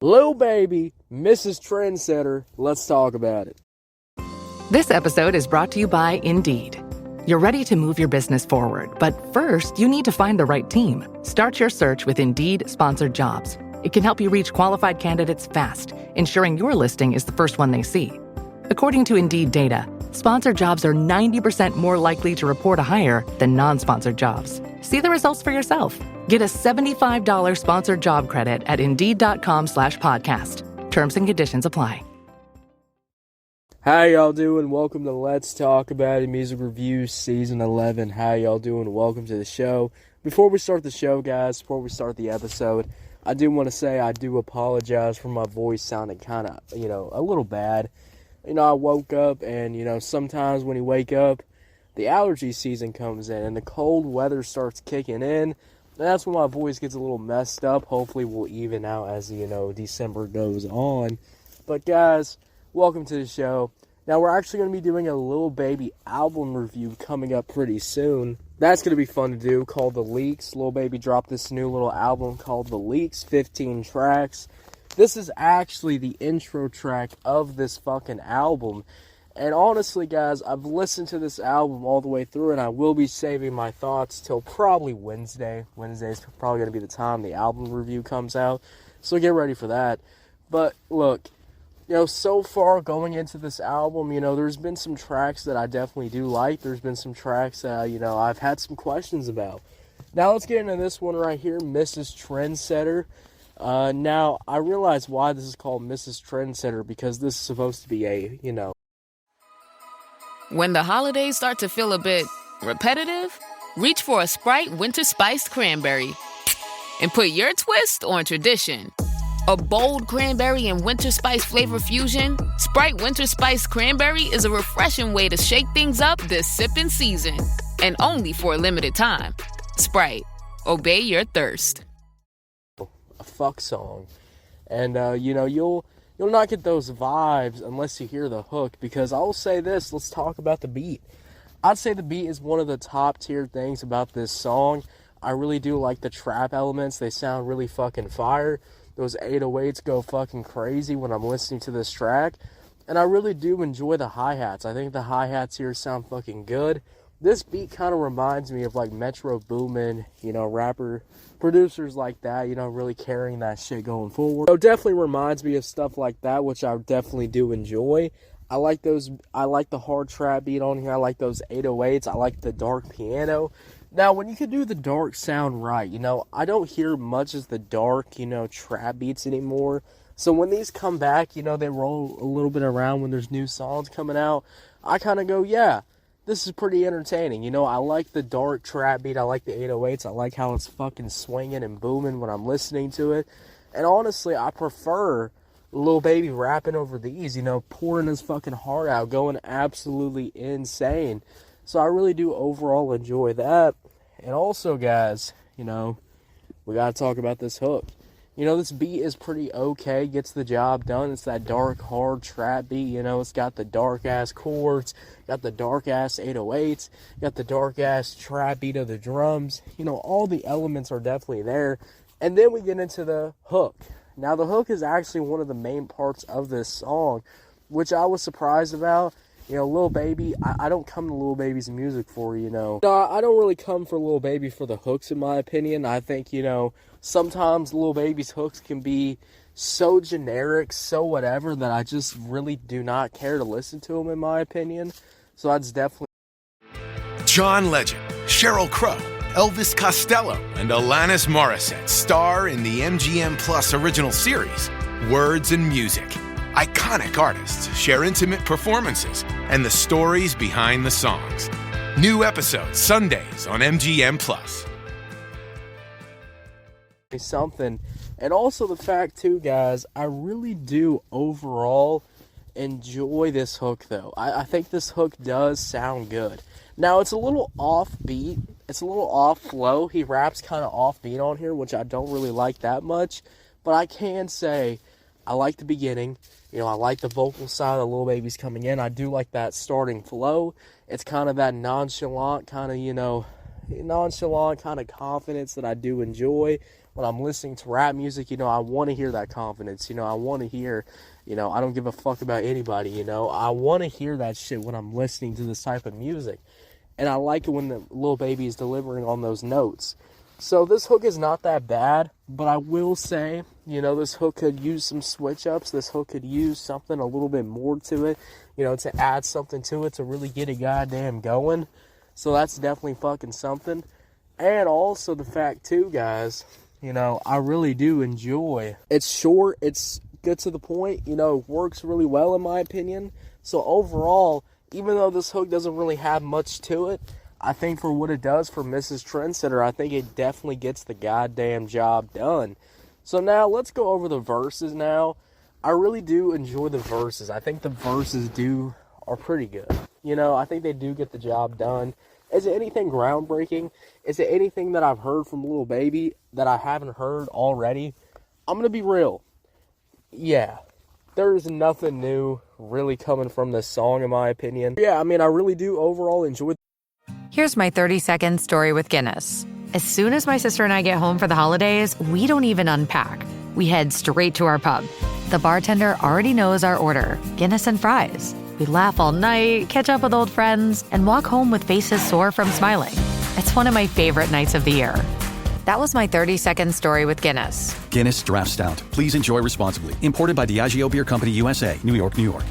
Lil Baby, Mrs. Trendsetter, let's talk about it. This episode is brought to you by Indeed. You're ready to move your business forward, but first, you need to find the right team. Start your search with Indeed Sponsored Jobs. It can help you reach qualified candidates fast, ensuring your listing is the first one they see. According to Indeed data, sponsored jobs are 90% more likely to report a hire than non-sponsored jobs. See the results for yourself. Get a $75 sponsored job credit at Indeed.com/podcast. Terms and conditions apply. How y'all doing? Welcome to Let's Talk About It Music Reviews Season 11. How y'all doing? Welcome to the show. Before we start the show, guys, before we start the episode, I do want to say I do apologize for my voice sounding kind of, a little bad. I woke up and, sometimes when you wake up, the allergy season comes in and the cold weather starts kicking in. That's when my voice gets a little messed up. Hopefully we'll even out as, December goes on. But guys, welcome to the show. Now we're actually going to be doing a Lil Baby album review coming up pretty soon. That's going to be fun to do, called The Leaks. Lil Baby dropped this new little album called The Leaks, 15 tracks. This is actually the intro track of this fucking album. And honestly, guys, I've listened to this album all the way through, and I will be saving my thoughts till probably Wednesday. Wednesday is probably going to be the time the album review comes out, so get ready for that. But look, so far going into this album, there's been some tracks that I definitely do like. There's been some tracks that, I've had some questions about. Now let's get into this one right here, Mrs. Trendsetter. Now, I realize why this is called Mrs. Trendsetter, because this is supposed to be a, When the holidays start to feel a bit repetitive, reach for a Sprite Winter Spiced Cranberry and put your twist on tradition. A bold cranberry and winter spice flavor fusion, Sprite Winter Spiced Cranberry is a refreshing way to shake things up this sipping season. And only for a limited time. Sprite, obey your thirst. A fuck song. And, you'll not get those vibes unless you hear the hook, because I'll say this, let's talk about the beat. I'd say the beat is one of the top tier things about this song. I really do like the trap elements. They sound really fucking fire. Those 808s go fucking crazy when I'm listening to this track. And I really do enjoy the hi-hats. I think the hi-hats here sound fucking good. This beat kind of reminds me of like Metro Boomin, rapper producers like that, really carrying that shit going forward. So it definitely reminds me of stuff like that, which I definitely do enjoy. I like the hard trap beat on here. I like those 808s. I like the dark piano. Now, when you can do the dark sound right, I don't hear much as the dark, trap beats anymore. So when these come back, they roll a little bit around when there's new songs coming out. I kind of go, yeah, this is pretty entertaining. I like the dark trap beat. I like the 808s. I like how it's fucking swinging and booming when I'm listening to it. And honestly, I prefer Lil Baby rapping over these, pouring his fucking heart out, going absolutely insane. So I really do overall enjoy that. And also, guys, we got to talk about this hook. This beat is pretty okay, gets the job done. It's that dark, hard trap beat, it's got the dark-ass chords, got the dark-ass 808s, got the dark-ass trap beat of the drums. All the elements are definitely there. And then we get into the hook. Now, the hook is actually one of the main parts of this song, which I was surprised about. Lil Baby, I don't come to Lil Baby's music for, I don't really come for Lil Baby for the hooks, in my opinion. I think, sometimes Lil Baby's hooks can be so generic, so whatever, that I just really do not care to listen to them, in my opinion. So that's definitely... John Legend, Sheryl Crow, Elvis Costello, and Alanis Morissette star in the MGM Plus original series, Words and Music. Iconic artists share intimate performances and the stories behind the songs. New episodes Sundays on MGM Plus. Something. And also the fact too, guys, I really do overall enjoy this hook though. I think this hook does sound good. Now it's a little offbeat. It's a little off flow. He raps kind of offbeat on here, which I don't really like that much. But I can say I like the beginning. I like the vocal side of Lil Baby's coming in. I do like that starting flow. It's kind of that nonchalant kind of, confidence that I do enjoy. when I'm listening to rap music, you know, I want to hear that confidence. You know, I want to hear, you know, I don't give a fuck about anybody, you know. I want to hear that shit when I'm listening to this type of music. And I like it when the Lil Baby is delivering on those notes. So this hook is not that bad, but I will say, you know, this hook could use some switch ups. This hook could use something a little bit more to it, you know, to add something to it to really get it goddamn going. So that's definitely fucking something. And also the fact too, guys, you know, I really do enjoy. It's short, it's good to the point, you know, works really well in my opinion. So overall, even though this hook doesn't really have much to it, I think for what it does for Mrs. Trendsetter, I think it definitely gets the goddamn job done. So now, let's go over the verses now. I really do enjoy the verses. I think the verses are pretty good. You know, I think they do get the job done. Is it anything groundbreaking? Is it anything that I've heard from Lil Baby that I haven't heard already? I'm going to be real. Yeah. There's nothing new really coming from this song, in my opinion. Yeah, I mean, I really do overall enjoy. Here's my 30-second story with Guinness. As soon as my sister and I get home for the holidays, we don't even unpack. We head straight to our pub. The bartender already knows our order, Guinness and fries. We laugh all night, catch up with old friends, and walk home with faces sore from smiling. It's one of my favorite nights of the year. That was my 30-second story with Guinness. Guinness Draft Stout. Please enjoy responsibly. Imported by Diageo Beer Company, USA, New York, New York.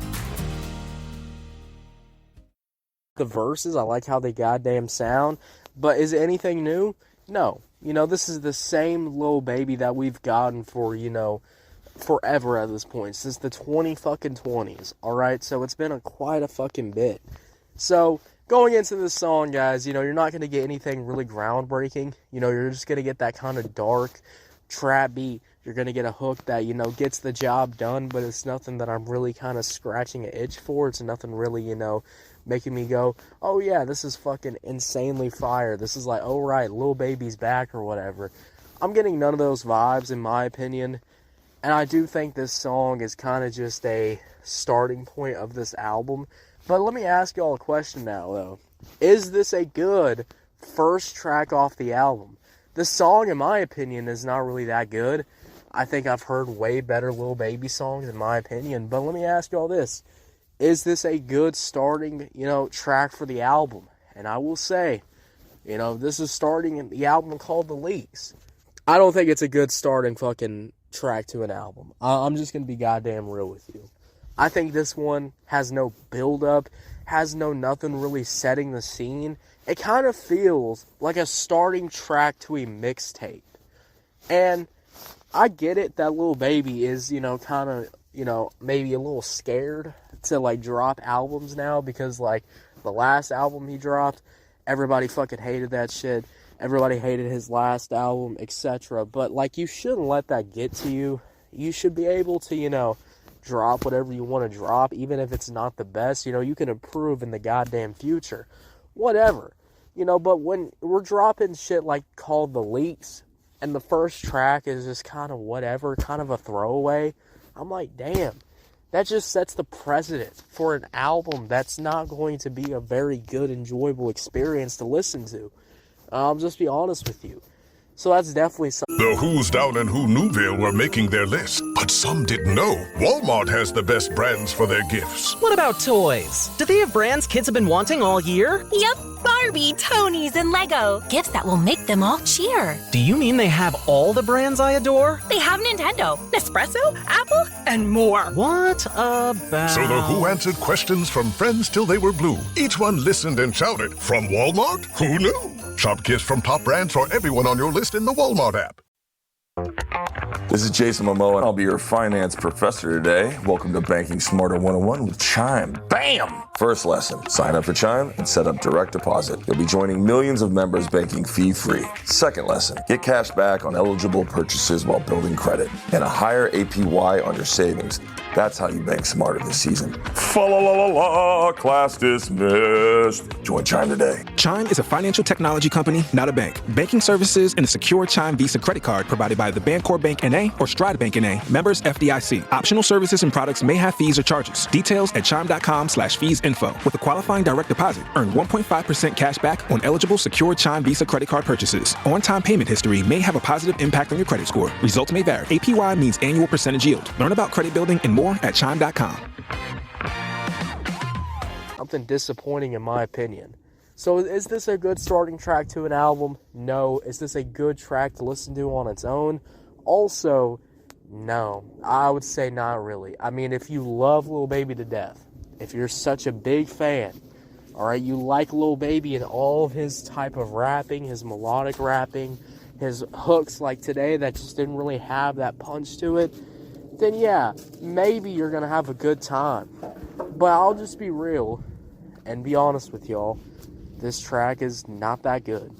The verses, I like how they goddamn sound. But is it anything new? No. You know, this is the same Lil Baby that we've gotten for, you know, forever at this point. Since the 20s. Alright? So it's been quite a fucking bit. So, going into this song, guys, you know, you're not going to get anything really groundbreaking. You know, you're just going to get that kind of dark trap beat. You're going to get a hook that, you know, gets the job done, but it's nothing that I'm really kind of scratching an itch for. It's nothing really, you know, making me go, oh yeah, this is fucking insanely fire. This is like, oh right, Lil Baby's back or whatever. I'm getting none of those vibes, in my opinion. And I do think this song is kind of just a starting point of this album. But let me ask y'all a question now, though. Is this a good first track off the album? This song, in my opinion, is not really that good. I think I've heard way better Lil Baby songs, in my opinion. But let me ask y'all this. Is this a good starting, you know, track for the album? And I will say, you know, this is starting the album called The Leaks. I don't think it's a good starting fucking track to an album. I'm just going to be goddamn real with you. I think this one has no build-up, has no nothing really setting the scene. It kind of feels like a starting track to a mixtape. And I get it that Lil Baby is, you know, kind of, you know, maybe a little scared to, like, drop albums now because, like, the last album he dropped, everybody fucking hated that shit. Everybody hated his last album, etc. But, like, you shouldn't let that get to you. You should be able to, you know, drop whatever you want to drop, even if it's not the best. You know, you can improve in the goddamn future. Whatever. You know, but when we're dropping shit, like, called The Leaks, and the first track is just kind of whatever, kind of a throwaway, I'm like, damn. That just sets the precedent for an album that's not going to be a very good, enjoyable experience to listen to. I'll just be honest with you. So that's definitely something. The Who's Down in Who Newville were making their list, but some didn't know Walmart has the best brands for their gifts. What about toys? Do they have brands kids have been wanting all year? Yep, Barbie, Tony's, and Lego. Gifts that will make them all cheer. Do you mean they have all the brands I adore? They have Nintendo, Nespresso, Apple, and more. What about... So the Who answered questions from friends till they were blue. Each one listened and shouted, from Walmart? Who knew? Shop gifts from top brands for everyone on your list in the Walmart app. This is Jason Momoa, and I'll be your finance professor today. Welcome to Banking Smarter 101 with Chime. Bam! First lesson, sign up for Chime and set up direct deposit. You'll be joining millions of members banking fee-free. Second lesson, get cash back on eligible purchases while building credit and a higher APY on your savings. That's how you bank smarter this season. Fa-la-la-la-la, class dismissed. Join Chime today. Chime is a financial technology company, not a bank. Banking services and a secure Chime Visa credit card provided by the Bancorp Bank N.A. NA, or Stride Bank NA, members FDIC. Optional services and products may have fees or charges. Details at chime.com/feesinfo. With a qualifying direct deposit, earn 1.5% cash back on eligible secured Chime Visa credit card purchases. On-time payment history may have a positive impact on your credit score. Results may vary. APY means annual percentage yield. Learn about credit building and more at chime.com. Something disappointing in my opinion. So is this a good starting track to an album? No. Is this a good track to listen to on its own? Also, no. I would say not really. I mean, if you love Lil Baby to death, if you're such a big fan, all right, you like Lil Baby and all of his type of rapping, his melodic rapping, his hooks like today that just didn't really have that punch to it, then yeah, maybe you're going to have a good time. But I'll just be real and be honest with y'all. This track is not that good.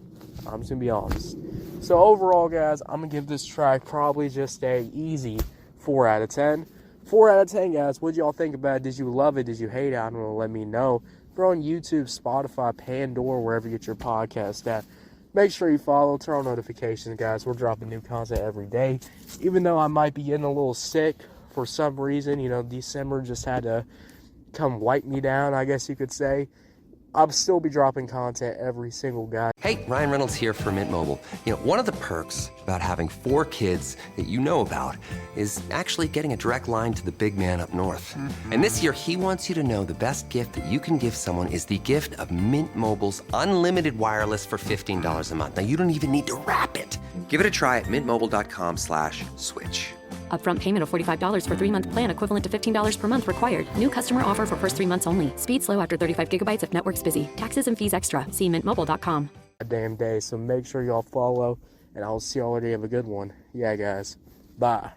I'm just going to be honest. So overall, guys, I'm going to give this track probably just a easy 4 out of 10. 4 out of 10, guys. What did y'all think about it? Did you love it? Did you hate it? I don't know. Let me know. If you're on YouTube, Spotify, Pandora, wherever you get your podcast at, make sure you follow, turn on notifications, guys. We're dropping new content every day. Even though I might be getting a little sick for some reason, you know, December just had to come wipe me down, I guess you could say. I'll still be dropping content every single guy. Hey, Ryan Reynolds here for Mint Mobile. You know, one of the perks about having 4 kids that you know about is actually getting a direct line to the big man up north. Mm-hmm. And this year, he wants you to know the best gift that you can give someone is the gift of Mint Mobile's unlimited wireless for $15 a month. Now, you don't even need to wrap it. Give it a try at mintmobile.com/switch. Upfront payment of $45 for 3-month plan equivalent to $15 per month required. New customer offer for first 3 months only. Speed slow after 35 gigabytes if network's busy. Taxes and fees extra. See mintmobile.com. Damn day, so make sure y'all follow, and I'll see y'all later. Have a good one. Yeah, guys. Bye.